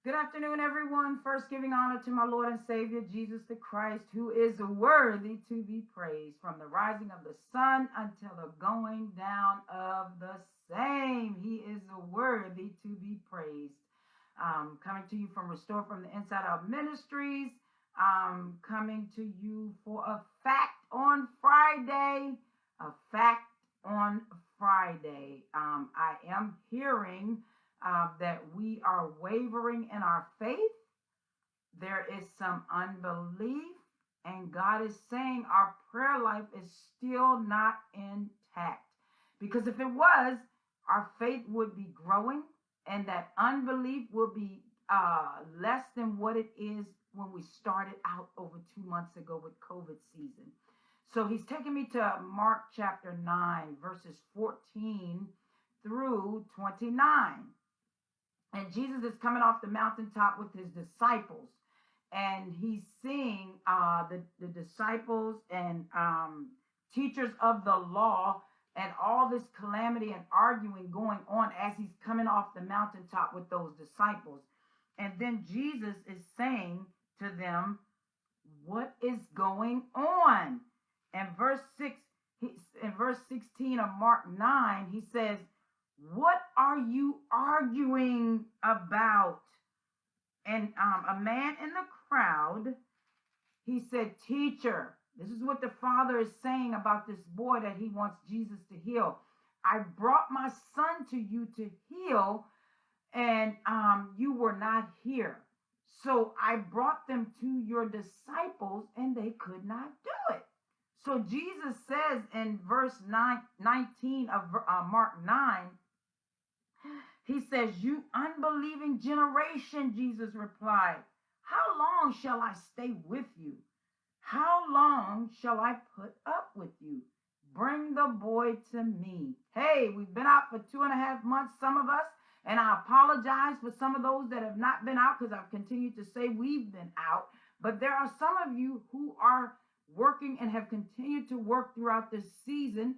Good afternoon, everyone. First, giving honor to my Lord and Savior, Jesus the Christ, who is worthy to be praised from the rising of the sun until the going down of the same. He is worthy to be praised. Coming to you from Restore from the Inside Out Ministries. Coming to you for a fact on Friday. A fact on Friday. I am hearing that we are wavering in our faith. There is some unbelief, and God is saying our prayer life is still not intact. Because if it was, our faith would be growing, and that unbelief will be less than what it is when we started out over 2 months ago with COVID season. So he's taking me to Mark chapter 9, verses 14 through 29. And Jesus is coming off the mountaintop with his disciples. And he's seeing the disciples and teachers of the law and all this calamity and arguing going on as he's coming off the mountaintop with those disciples. And then Jesus is saying to them, what is going on? And in verse 16 of Mark 9, he says, what are you arguing about? And a man in the crowd, he said, teacher, this is what the father is saying about this boy that he wants Jesus to heal. I brought my son to you to heal, and you were not here. So I brought them to your disciples, and they could not do it. So Jesus says in verse 19 of Mark 9, he says, you unbelieving generation, Jesus replied, how long shall I stay with you? How long shall I put up with you? Bring the boy to me. Hey, we've been out for 2.5 months, some of us, and I apologize for some of those that have not been out because I've continued to say we've been out. But there are some of you who are working and have continued to work throughout this season.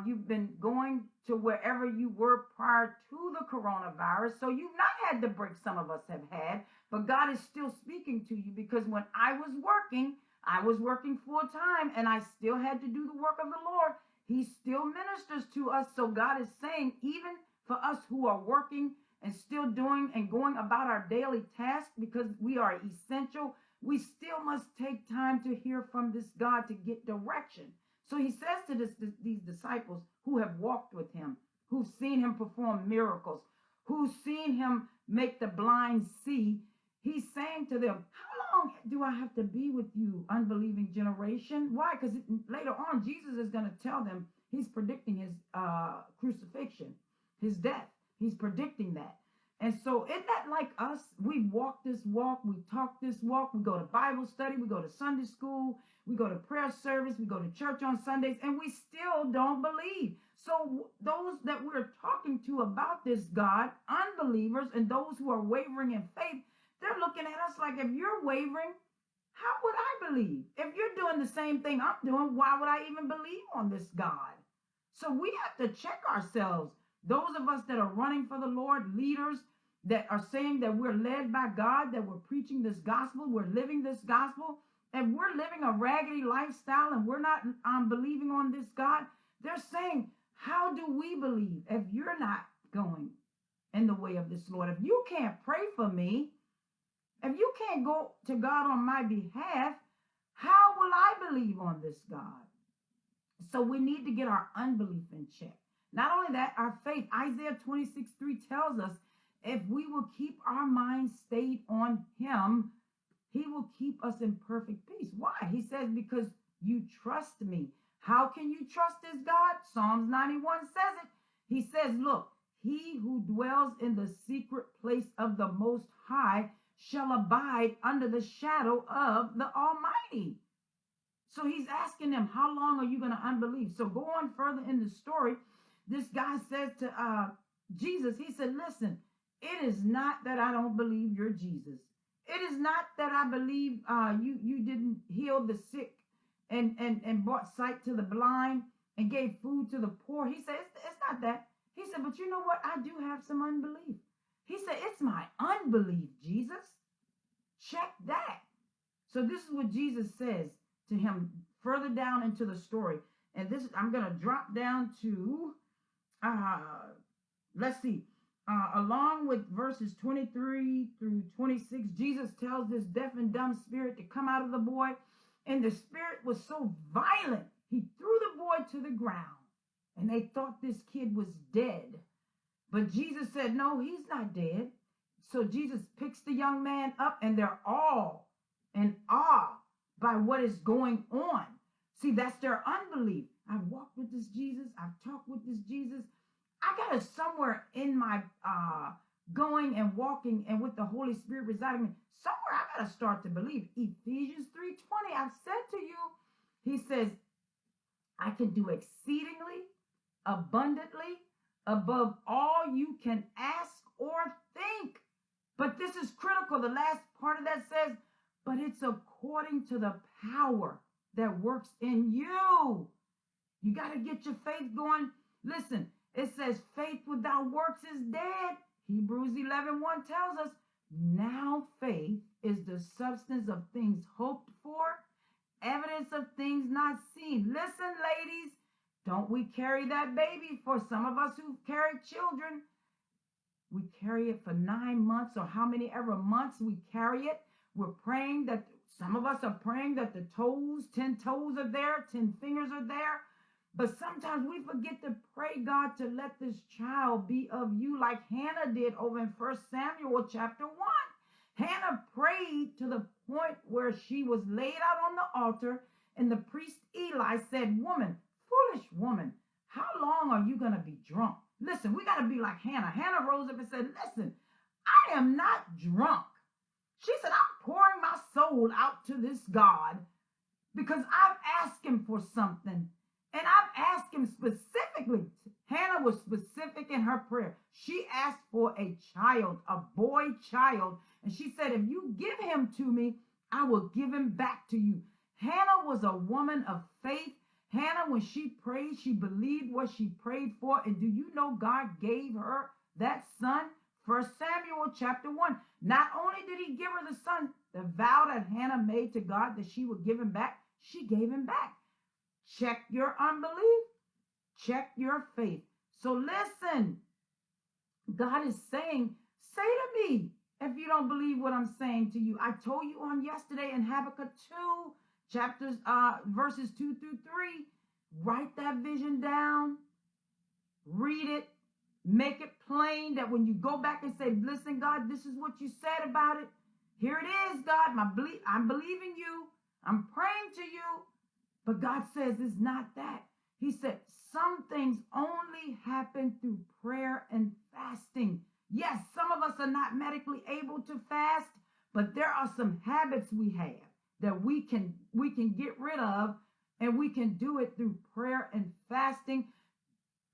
You've been going to wherever you were prior to the coronavirus. So you've not had the break some of us have had, but God is still speaking to you, because when I was working full time, and I still had to do the work of the Lord. He still ministers to us. So God is saying, even for us who are working and still doing and going about our daily tasks, because we are essential, we still must take time to hear from this God to get direction. So he says to these disciples who have walked with him, who've seen him perform miracles, who've seen him make the blind see, he's saying to them, how long do I have to be with you, unbelieving generation? Why? Because later on, Jesus is going to tell them, he's predicting his crucifixion, his death. He's predicting that. And so isn't that like us? We walk this walk, we talk this walk, we go to Bible study, we go to Sunday school, we go to prayer service, we go to church on Sundays, and we still don't believe. So those that we're talking to about this God, unbelievers, and those who are wavering in faith, they're looking at us like, if you're wavering, how would I believe? If you're doing the same thing I'm doing, why would I even believe on this God? So we have to check ourselves. Those of us that are running for the Lord, leaders that are saying that we're led by God, that we're preaching this gospel, we're living this gospel, and we're living a raggedy lifestyle and we're not believing on this God, they're saying, how do we believe if you're not going in the way of this Lord? If you can't pray for me, if you can't go to God on my behalf, how will I believe on this God? So we need to get our unbelief in check. Not only that, our faith. Isaiah 26:3 tells us, if we will keep our minds stayed on him, he will keep us in perfect peace. Why? He says, because you trust me. How can you trust this God? Psalms 91 says it. He says, look, he who dwells in the secret place of the Most High shall abide under the shadow of the Almighty. So he's asking them, how long are you going to unbelieve? So go on further in the story. This guy says to Jesus, he said, listen, it is not that I don't believe you're Jesus. It is not that I believe you didn't heal the sick and brought sight to the blind and gave food to the poor. He said, it's not that. He said, but you know what? I do have some unbelief. He said, it's my unbelief, Jesus. Check that. So this is what Jesus says to him further down into the story. And this, I'm going to drop down to, let's see, along with verses 23 through 26, Jesus tells this deaf and dumb spirit to come out of the boy. And the spirit was so violent, he threw the boy to the ground. And they thought this kid was dead. But Jesus said, no, he's not dead. So Jesus picks the young man up, and they're all in awe by what is going on. See, that's their unbelief. I've walked with this Jesus. I've talked with this Jesus. I got to somewhere in my going and walking and with the Holy Spirit residing in me, somewhere I got to start to believe. Ephesians 3:20, I've said to you, he says, I can do exceedingly, abundantly, above all you can ask or think. But this is critical. The last part of that says, but it's according to the power that works in you. You got to get your faith going. Listen, it says faith without works is dead. Hebrews 11:1 tells us, now faith is the substance of things hoped for, evidence of things not seen. Listen, ladies, don't we carry that baby? For some of us who carry children, we carry it for 9 months or how many ever months we carry it. We're praying that, some of us are praying that the toes, 10 toes are there, 10 fingers are there. But sometimes we forget to pray, God, to let this child be of you, like Hannah did over in 1 Samuel chapter 1. Hannah prayed to the point where she was laid out on the altar, and the priest Eli said, woman, foolish woman, how long are you going to be drunk? Listen, we got to be like Hannah. Hannah rose up and said, listen, I am not drunk. She said, I'm pouring my soul out to this God because I've asked him for something. And I've asked him specifically. Hannah was specific in her prayer. She asked for a child, a boy child. And she said, if you give him to me, I will give him back to you. Hannah was a woman of faith. Hannah, when she prayed, she believed what she prayed for. And do you know God gave her that son? 1 Samuel chapter 1. Not only did he give her the son, the vow that Hannah made to God that she would give him back, she gave him back. Check your unbelief. Check your faith. So listen, God is saying, say to me if you don't believe what I'm saying to you. I told you on yesterday in Habakkuk 2, chapters, verses 2 through 3, write that vision down, read it, make it plain that when you go back and say, listen, God, this is what you said about it. Here it is, God, I'm believing you. I'm praying to you. But God says it's not that. He said some things only happen through prayer and fasting. Yes, some of us are not medically able to fast, but there are some habits we have that we can get rid of, and we can do it through prayer and fasting.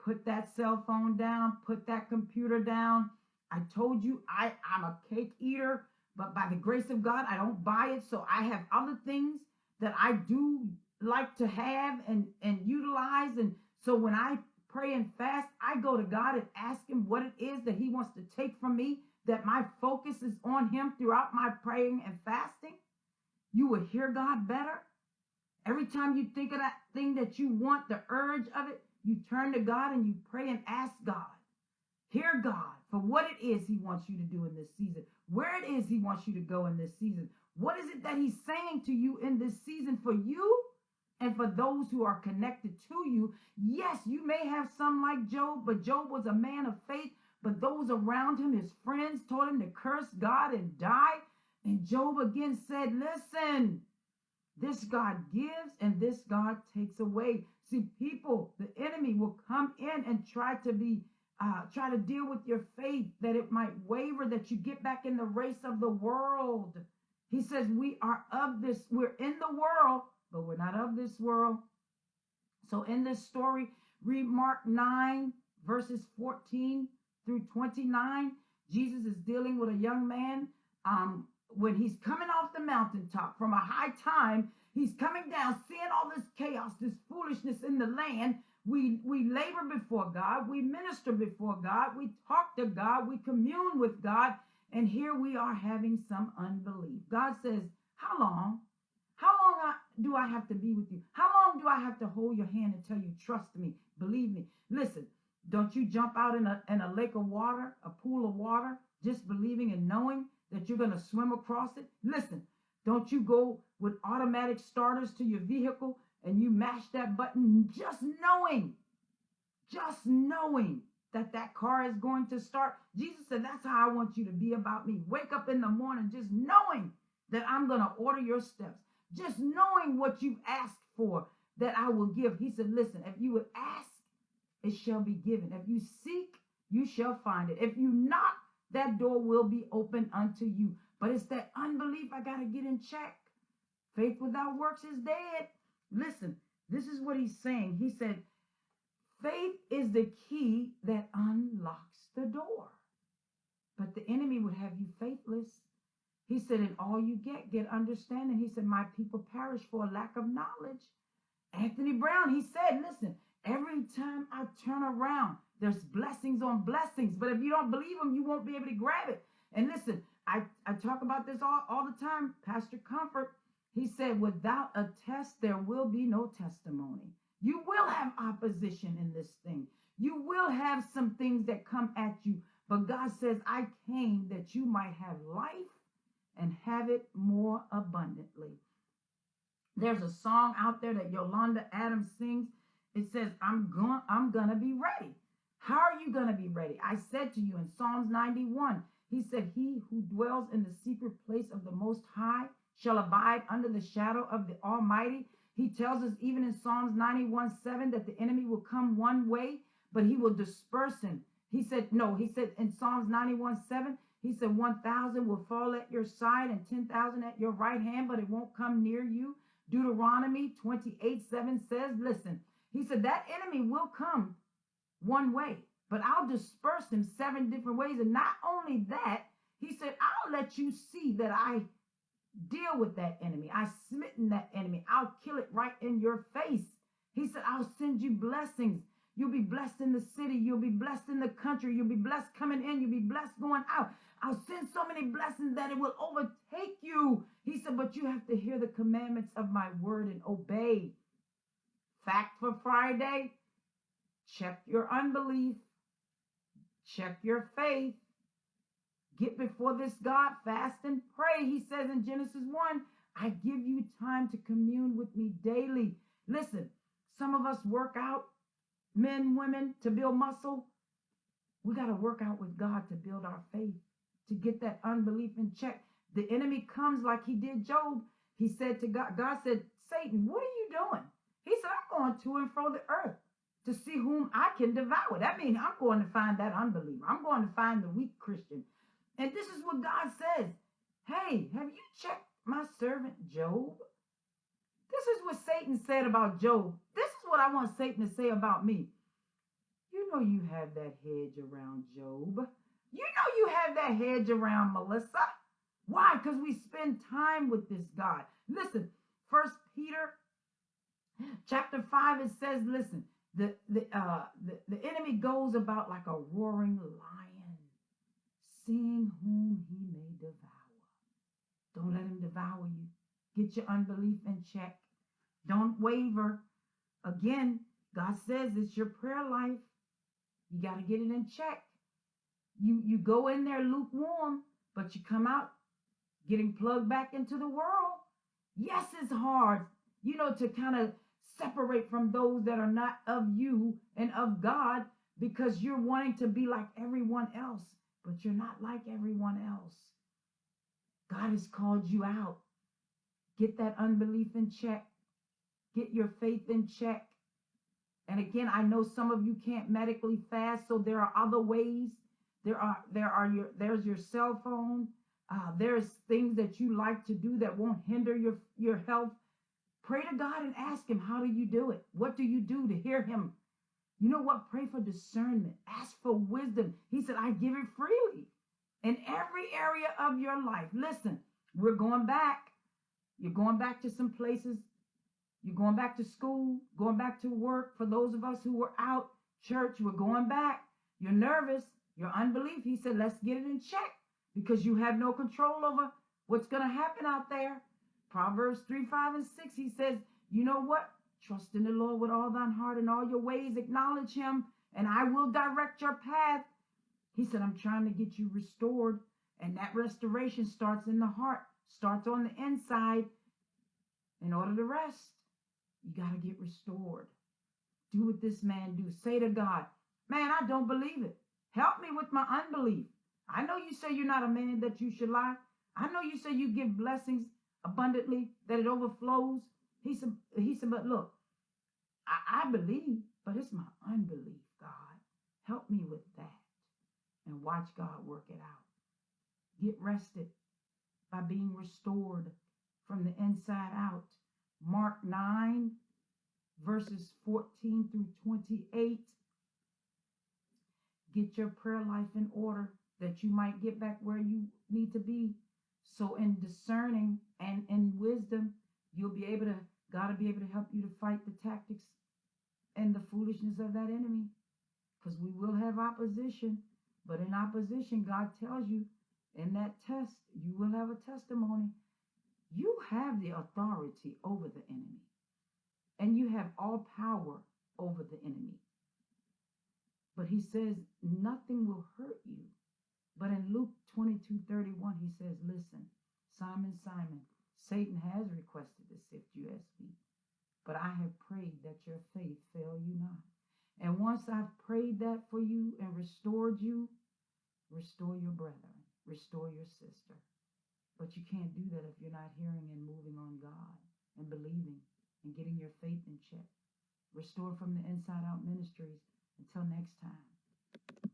Put that cell phone down, put that computer down. I told you I'm a cake eater, but by the grace of God, I don't buy it. So I have other things that I do like to have and utilize. And so when I pray and fast, I go to God and ask him what it is that he wants to take from me, that my focus is on him throughout my praying and fasting. You will hear God better. Every time you think of that thing that you want, the urge of it, you turn to God and you pray and ask God. Hear God for what it is he wants you to do in this season, where it is he wants you to go in this season. What is it that he's saying to you in this season for you and for those who are connected to you? Yes, you may have some like Job, but Job was a man of faith, but those around him, his friends, told him to curse God and die. And Job again said, listen, this God gives and this God takes away. See, people, the enemy will come in and try to deal with your faith, that it might waver, that you get back in the race of the world. He says we're in the world, but we're not of this world. So in this story, read Mark 9, verses 14 through 29. Jesus is dealing with a young man. When he's coming off the mountaintop from a high time, he's coming down, seeing all this chaos, this foolishness in the land. We labor before God. We minister before God. We talk to God. We commune with God. And here we are having some unbelief. God says, how long? How long do I have to be with you? How long do I have to hold your hand and tell you, trust me, believe me? Listen, don't you jump out in a lake of water, a pool of water, just believing and knowing that you're going to swim across it? Listen, don't you go with automatic starters to your vehicle and you mash that button just knowing that that car is going to start? Jesus said, that's how I want you to be about me. Wake up in the morning just knowing that I'm going to order your steps, just knowing what you've asked for that I will give. He said, listen, if you would ask, it shall be given. If you seek, you shall find it. If you knock, that door will be open unto you. But it's that unbelief I got to get in check. Faith without works is dead. Listen, this is what he's saying. He said, faith is the key that unlocks the door. But the enemy would have you faithless. He said, in all you get understanding. He said, my people perish for a lack of knowledge. Anthony Brown, he said, listen, every time I turn around, there's blessings on blessings. But if you don't believe them, you won't be able to grab it. And listen, I talk about this all the time. Pastor Comfort, he said, without a test, there will be no testimony. You will have opposition in this thing. You will have some things that come at you. But God says, I came that you might have life and have it more abundantly. There's a song out there that Yolanda Adams sings. It says, I'm gonna be ready. How are you gonna be ready? I said to you in Psalms 91, he said, he who dwells in the secret place of the Most High shall abide under the shadow of the Almighty. He tells us even in Psalms 91:7 that the enemy will come one way, but he will disperse him. He said in Psalms 91:7, he said 1,000 will fall at your side and 10,000 at your right hand, but it won't come near you. Deuteronomy 28:7 says, listen, he said that enemy will come one way, but I'll disperse him 7 different ways. And not only that, he said, I'll let you see that I deal with that enemy. I smitten that enemy. I'll kill it right in your face. He said, I'll send you blessings. You'll be blessed in the city. You'll be blessed in the country. You'll be blessed coming in. You'll be blessed going out. I'll send so many blessings that it will overtake you. He said, but you have to hear the commandments of my word and obey. Fact for Friday, check your unbelief. Check your faith. Get before this God, fast and pray. He says in Genesis 1, I give you time to commune with me daily. Listen, some of us work out, men, women, to build muscle. We got to work out with God to build our faith, to get that unbelief in check. The enemy comes like he did Job. He said to God, God said, Satan, what are you doing? He said, I'm going to and fro the earth to see whom I can devour. That means I'm going to find that unbeliever. I'm going to find the weak Christian. And this is what God says. Hey, have you checked my servant Job? This is what Satan said about Job. This is what I want Satan to say about me. You know you have that hedge around Job. You know you have that hedge around Melissa. Why? Because we spend time with this God. Listen, 1 Peter chapter 5, it says, listen, the enemy goes about like a roaring lion, seeing whom he may devour. Don't let him devour you. Get your unbelief in check. Don't waver. Again, God says it's your prayer life. You got to get it in check. You go in there lukewarm, but you come out getting plugged back into the world. Yes, it's hard, to kind of separate from those that are not of you and of God, because you're wanting to be like everyone else, but you're not like everyone else. God has called you out. Get that unbelief in check. Get your faith in check. And again, I know some of you can't medically fast, so there are other ways. There's your cell phone. There's things that you like to do that won't hinder your health. Pray to God and ask him, how do you do it? What do you do to hear him? You know what? Pray for discernment. Ask for wisdom. He said, I give it freely in every area of your life. Listen, we're going back. You're going back to some places You're going back to school, going back to work. For those of us who were out church, we're going back. You're nervous, your unbelief. He said, let's get it in check because you have no control over what's going to happen out there. Proverbs 3, 5, and 6, he says, you know what? Trust in the Lord with all thine heart and all your ways. Acknowledge him, and I will direct your path. He said, I'm trying to get you restored. And that restoration starts in the heart, starts on the inside. In order to rest, you got to get restored. Do what this man do. Say to God, man, I don't believe it. Help me with my unbelief. I know you say you're not a man that you should lie. I know you say you give blessings abundantly, that it overflows. He said, but look, I believe, but it's my unbelief, God. Help me with that. And watch God work it out. Get rested by being restored from the inside out. Mark 9, verses 14 through 28. Get your prayer life in order that you might get back where you need to be. So in discerning and in wisdom, God will be able to help you to fight the tactics and the foolishness of that enemy. Because we will have opposition. But in opposition, God tells you in that test, you will have a testimony. You have the authority over the enemy. And you have all power over the enemy. But he says, nothing will hurt you. But in Luke 22:31, he says, listen, Simon, Simon, Satan has requested to sift you as wheat. But I have prayed that your faith fail you not. And once I've prayed that for you and restored you, restore your brethren, restore your sister. But you can't do that if you're not hearing and moving on God and believing and getting your faith in check. Restore from the Inside Out Ministries. Until next time.